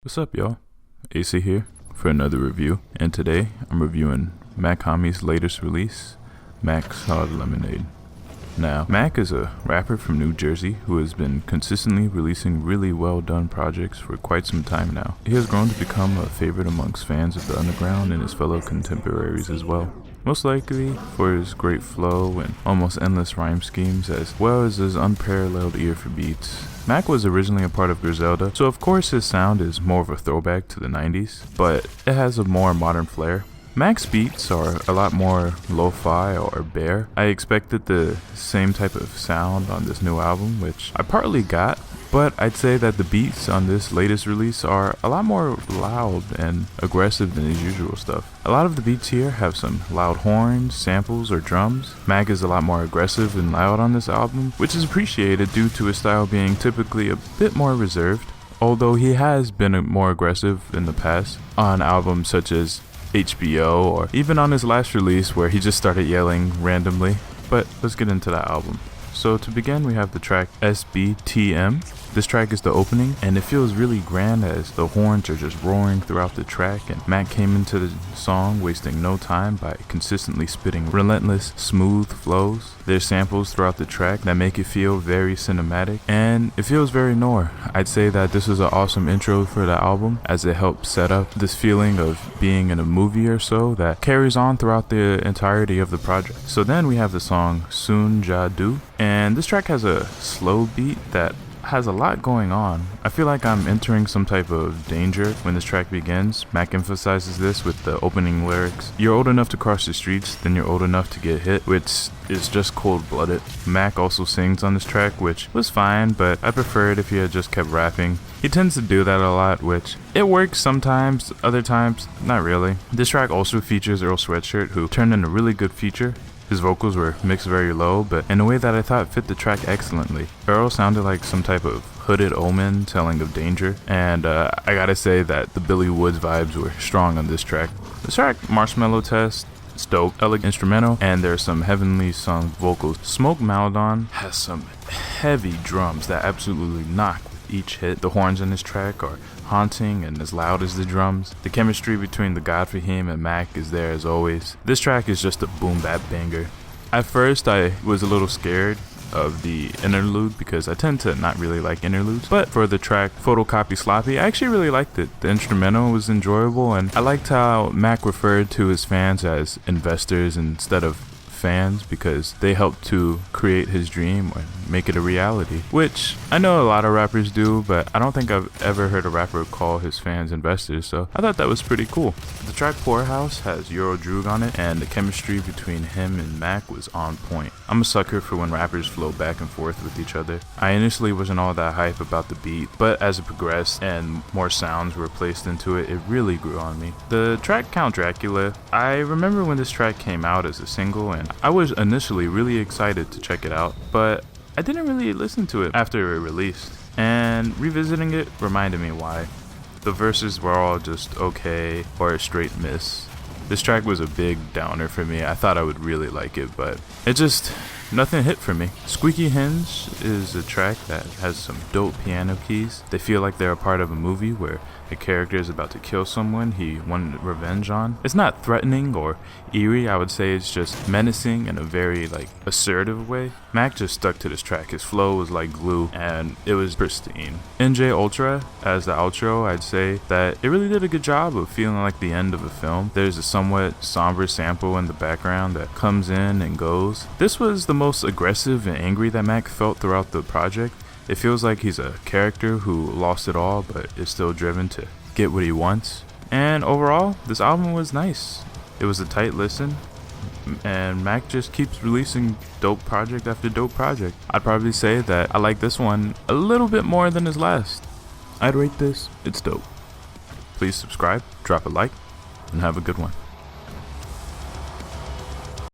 What's up, y'all? AC here for another review, and today I'm reviewing Mach Hommy's latest release, Mach's Hard Lemonade. Now, Mach is a rapper from New Jersey who has been consistently releasing really well done projects for quite some time now. He has grown to become a favorite amongst fans of the underground and his fellow contemporaries as well. Most likely for his great flow and almost endless rhyme schemes, as well as his unparalleled ear for beats. Mach was originally a part of Greiselda, so of course his sound is more of a throwback to the 90s, but it has a more modern flair. Mach's beats are a lot more lo-fi or bare. I expected the same type of sound on this new album, which I partly got, but I'd say that the beats on this latest release are a lot more loud and aggressive than his usual stuff. A lot of the beats here have some loud horns, samples, or drums. Mach is a lot more aggressive and loud on this album, which is appreciated due to his style being typically a bit more reserved, although he has been more aggressive in the past on albums such as HBO or even on his last release where he just started yelling randomly. But let's get into that album. So to begin, we have the track SBTM. This track is the opening, and it feels really grand as the horns are just roaring throughout the track, and Mach came into the song wasting no time by consistently spitting relentless, smooth flows. There's samples throughout the track that make it feel very cinematic, and it feels very noir. I'd say that this is an awesome intro for the album, as it helps set up this feeling of being in a movie or so that carries on throughout the entirety of the project. So then we have the song Soon Jadu, and this track has a slow beat that has a lot going on. I feel like I'm entering some type of danger when this track begins. Mach emphasizes this with the opening lyrics. You're old enough to cross the streets, then you're old enough to get hit, which is just cold-blooded. Mach also sings on this track, which was fine, but I prefer it if he had just kept rapping. He tends to do that a lot, which it works sometimes, other times, not really. This track also features Earl Sweatshirt, who turned in a really good feature. His vocals were mixed very low, but in a way that I thought fit the track excellently. Earl sounded like some type of hooded omen telling of danger, and I gotta say that the Billy Woods vibes were strong on this track. This track, Marshmallow Test, it's dope, elegant instrumental, and there's some heavenly sung vocals. Smoke Maldon has some heavy drums that absolutely knock with each hit. The horns in this track are haunting and as loud as the drums. The chemistry between the God Fahim and Mach is there as always. This track is just a boom bap banger. At first I was a little scared of the interlude because I tend to not really like interludes, but for the track Photocopy Sloppy, I actually really liked it. The instrumental was enjoyable, and I liked how Mach referred to his fans as investors instead of fans because they helped to create his dream or make it a reality, which I know a lot of rappers do, but I don't think I've ever heard a rapper call his fans investors, so I thought that was pretty cool. The track Poorhouse has Euro Droog on it, and the chemistry between him and Mach was on point. I'm a sucker for when rappers flow back and forth with each other. I initially wasn't all that hype about the beat, but as it progressed and more sounds were placed into it, it really grew on me. The track Count Dracula, I remember when this track came out as a single, and I was initially really excited to check it out, but I didn't really listen to it after it released, and revisiting it reminded me why. The verses were all just okay or a straight miss. This track was a big downer for me. I thought I would really like it, but nothing hit for me. Squeaky Hinge is a track that has some dope piano keys. They feel like they're a part of a movie where a character is about to kill someone he wanted revenge on. It's not threatening or eerie, I would say it's just menacing in a very assertive way. Mach just stuck to this track. His flow was like glue and it was pristine. NJ Ultra as the outro, I'd say that it really did a good job of feeling like the end of a film. There's a somewhat somber sample in the background that comes in and goes. This was the most aggressive and angry that Mach felt throughout the project. It feels like he's a character who lost it all but is still driven to get what he wants. And overall, this album was nice. It was a tight listen, and Mach just keeps releasing dope project after dope project. I'd probably say that I like this one a little bit more than his last. I'd rate this, it's dope. Please subscribe, drop a like, and have a good one.